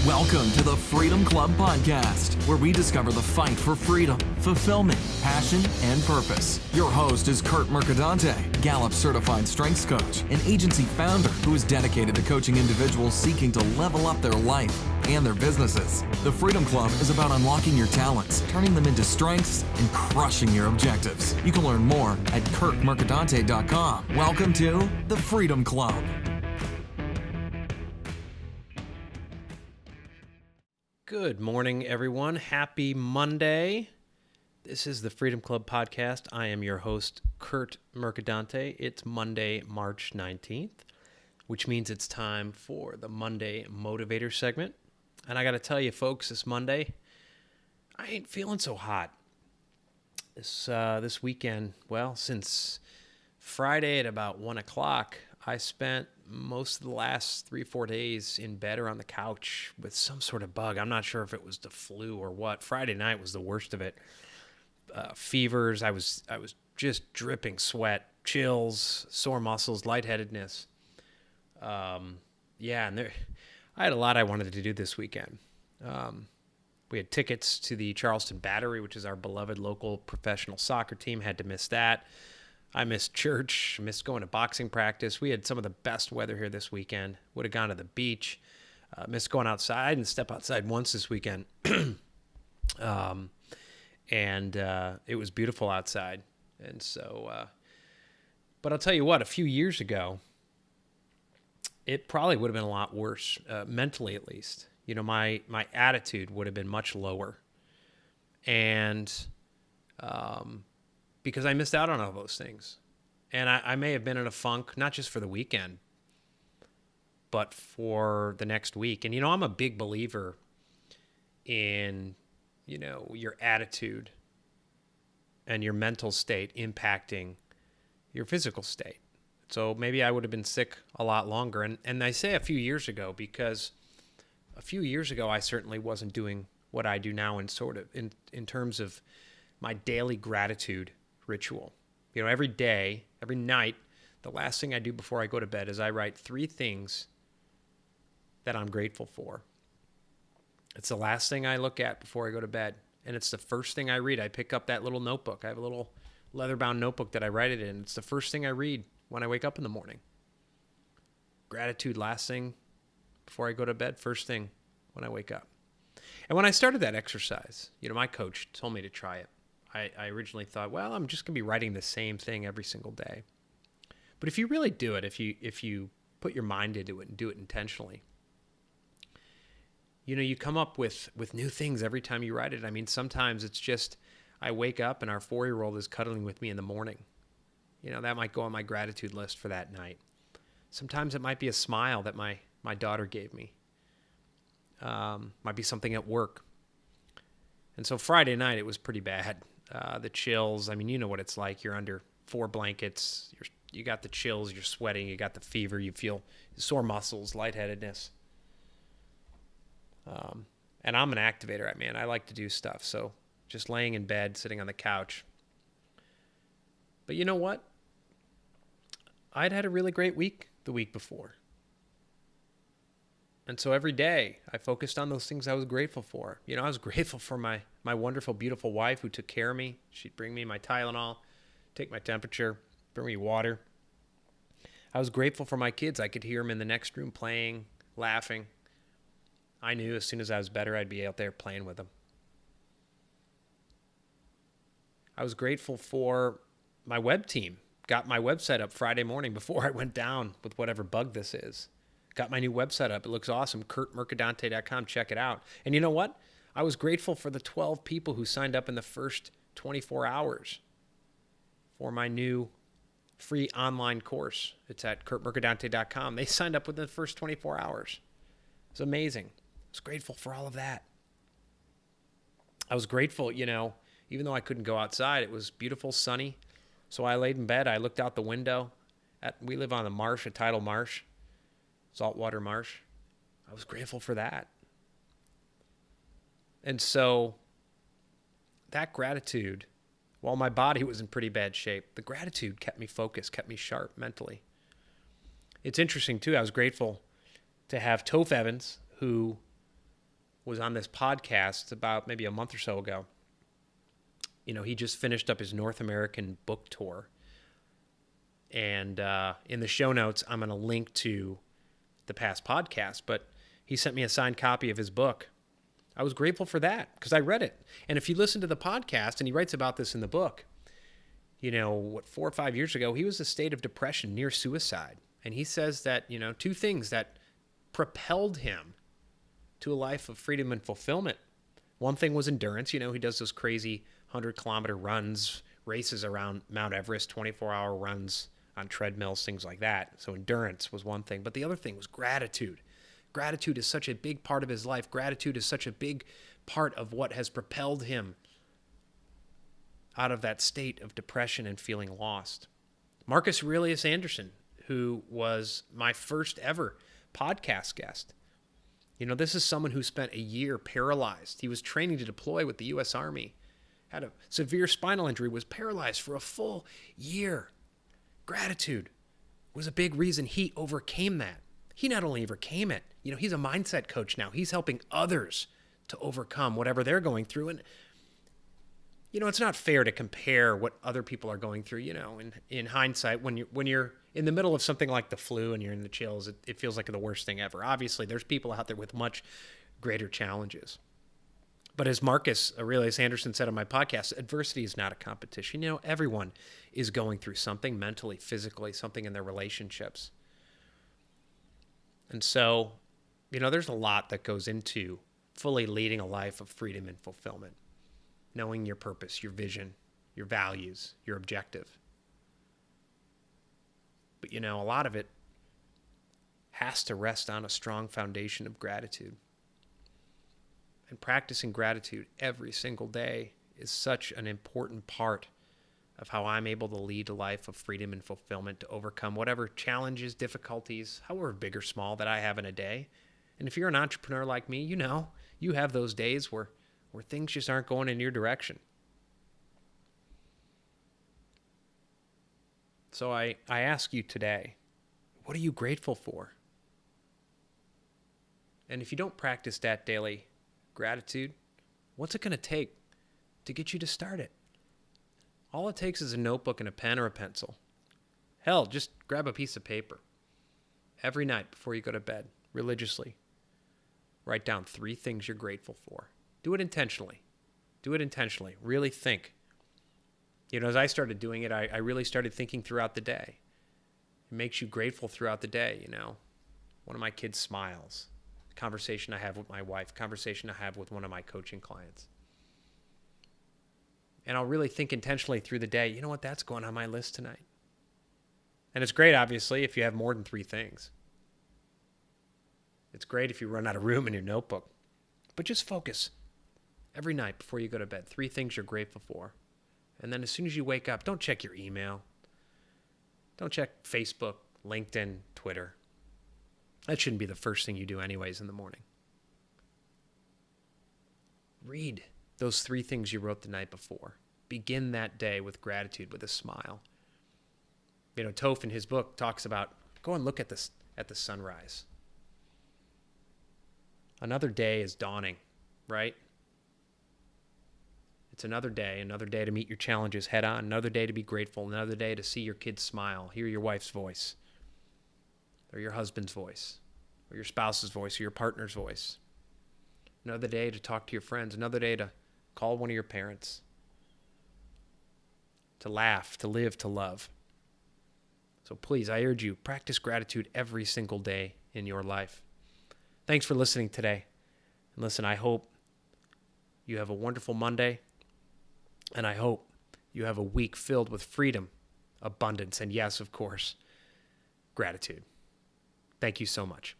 Welcome to the Freedom Club Podcast, where we discover the fight for freedom, fulfillment, passion, and purpose. Your host is Kurt Mercadante, Gallup certified strengths coach, an agency founder who is dedicated to coaching individuals seeking to level up their life and their businesses. The Freedom Club is about unlocking your talents, turning them into strengths, and crushing your objectives. You can learn more at kurtmercadante.com. Welcome to the Freedom Club. Good morning, everyone. Happy Monday. This is the Freedom Club Podcast. I am your host, Kurt Mercadante. It's Monday, March 19th, which means it's time for the Monday Motivator segment. And I got to tell you, folks, this Monday, I ain't feeling so hot. This weekend, well, since Friday at about 1 o'clock, I spent most of the last 3-4 days in bed or on the couch with some sort of bug. I'm not sure if it was the flu or what. Friday night was the worst of it. Fevers. I was just dripping sweat, chills, sore muscles, lightheadedness. And I had a lot I wanted to do this weekend. We had tickets to the Charleston Battery, which is our beloved local professional soccer team. Had to miss that. I missed church, missed going to boxing practice. We had some of the best weather here this weekend. Would have gone to the beach. Missed going outside. I didn't step outside once this weekend. It was beautiful outside. And so, but I'll tell you what, a few years ago, it probably would have been a lot worse, mentally at least. You know, my attitude would have been much lower. And, because I missed out on all those things. And I may have been in a funk, not just for the weekend, but for the next week. And, you know, I'm a big believer in, you know, your attitude and your mental state impacting your physical state. So maybe I would have been sick a lot longer. And I say a few years ago because a few years ago I certainly wasn't doing what I do now in terms of my daily gratitude ritual. You know, every day, every night, the last thing I do before I go to bed is I write 3 things that I'm grateful for. It's the last thing I look at before I go to bed, and it's the first thing I read. I pick up that little notebook. I have a little leather-bound notebook that I write it in. It's the first thing I read when I wake up in the morning. Gratitude, last thing before I go to bed, first thing when I wake up. And when I started that exercise, you know, my coach told me to try it. I originally thought, well, I'm just going to be writing the same thing every single day. But if you really do it, if you put your mind into it and do it intentionally, you know, you come up with new things every time you write it. I mean, sometimes it's just I wake up and our 4-year-old is cuddling with me in the morning. You know, that might go on my gratitude list for that night. Sometimes it might be a smile that my daughter gave me. Might be something at work. And so Friday night, it was pretty bad. The chills, I mean, you know what it's like. You're under 4 blankets. You got the chills. You're sweating. You got the fever. You feel sore muscles, lightheadedness. And I'm an activator, man. I like to do stuff. So just laying in bed, sitting on the couch. But you know what? I'd had a really great week the week before. And so every day I focused on those things I was grateful for. You know, I was grateful for my wonderful, beautiful wife who took care of me. She'd bring me my Tylenol, take my temperature, bring me water. I was grateful for my kids. I could hear them in the next room playing, laughing. I knew as soon as I was better, I'd be out there playing with them. I was grateful for my web team. Got my website up Friday morning before I went down with whatever bug this is. Got my new website up. It looks awesome. kurtmercadante.com. Check it out. And you know what? I was grateful for the 12 people who signed up in the first 24 hours for my new free online course. It's at kurtmercadante.com. They signed up within the first 24 hours. It's amazing. I was grateful for all of that. I was grateful, you know, even though I couldn't go outside, it was beautiful, sunny. So I laid in bed. I looked out the window. We live on a marsh, a tidal marsh. Saltwater marsh. I was grateful for that. And so that gratitude, while my body was in pretty bad shape, the gratitude kept me focused, kept me sharp mentally. It's interesting too. I was grateful to have Tofe Evans, who was on this podcast about maybe a month or so ago. You know, he just finished up his North American book tour. And in the show notes, I'm going to link to the past podcast, but he sent me a signed copy of his book. I was grateful for that because I read it. And if you listen to the podcast, and he writes about this in the book, you know, 4 or 5 years ago, he was in a state of depression, near suicide. And he says that, you know, 2 things that propelled him to a life of freedom and fulfillment. One thing was endurance. You know, he does those crazy 100-kilometer runs, races around Mount Everest, 24-hour runs on treadmills, things like that. So endurance was one thing. But the other thing was gratitude. Gratitude is such a big part of his life. Gratitude is such a big part of what has propelled him out of that state of depression and feeling lost. Marcus Aurelius Anderson, who was my first ever podcast guest. You know, this is someone who spent a year paralyzed. He was training to deploy with the U.S. Army, had a severe spinal injury, was paralyzed for a full year. Gratitude was a big reason he overcame that. He not only overcame it, you know, he's a mindset coach now. He's helping others to overcome whatever they're going through. And, you know, it's not fair to compare what other people are going through. You know, in hindsight, when you're in the middle of something like the flu and you're in the chills, it feels like the worst thing ever. Obviously, there's people out there with much greater challenges. But as Marcus Aurelius Anderson said on my podcast, adversity is not a competition. You know, everyone is going through something mentally, physically, something in their relationships. And so, you know, there's a lot that goes into fully leading a life of freedom and fulfillment. Knowing your purpose, your vision, your values, your objective. But, you know, a lot of it has to rest on a strong foundation of gratitude. And practicing gratitude every single day is such an important part of how I'm able to lead a life of freedom and fulfillment, to overcome whatever challenges, difficulties, however big or small, that I have in a day. And if you're an entrepreneur like me, you know, you have those days where things just aren't going in your direction. So I ask you today, what are you grateful for? And if you don't practice that daily gratitude, what's it going to take to get you to start it? All it takes is a notebook and a pen or a pencil. Hell, just grab a piece of paper. Every night before you go to bed, religiously, write down 3 things you're grateful for. Do it intentionally. Do it intentionally. Really think. You know, as I started doing it, I really started thinking throughout the day. It makes you grateful throughout the day, you know. One of my kids smiles. Conversation I have with my wife. Conversation I have with one of my coaching clients. And I'll really think intentionally through the day, you know what, that's going on my list tonight. And it's great, obviously, if you have more than 3 things. It's great if you run out of room in your notebook. But just focus every night before you go to bed. 3 things you're grateful for. And then as soon as you wake up, don't check your email. Don't check Facebook, LinkedIn, Twitter. That shouldn't be the first thing you do anyways in the morning. Read those 3 things you wrote the night before. Begin that day with gratitude, with a smile. You know, Tofe in his book talks about, go and look at the sunrise. Another day is dawning, right? It's another day to meet your challenges head on, another day to be grateful, another day to see your kids smile, hear your wife's voice, or your husband's voice, or your spouse's voice, or your partner's voice. Another day to talk to your friends, another day to call one of your parents, to laugh, to live, to love. So please, I urge you, practice gratitude every single day in your life. Thanks for listening today. And listen, I hope you have a wonderful Monday, and I hope you have a week filled with freedom, abundance, and yes, of course, gratitude. Thank you so much.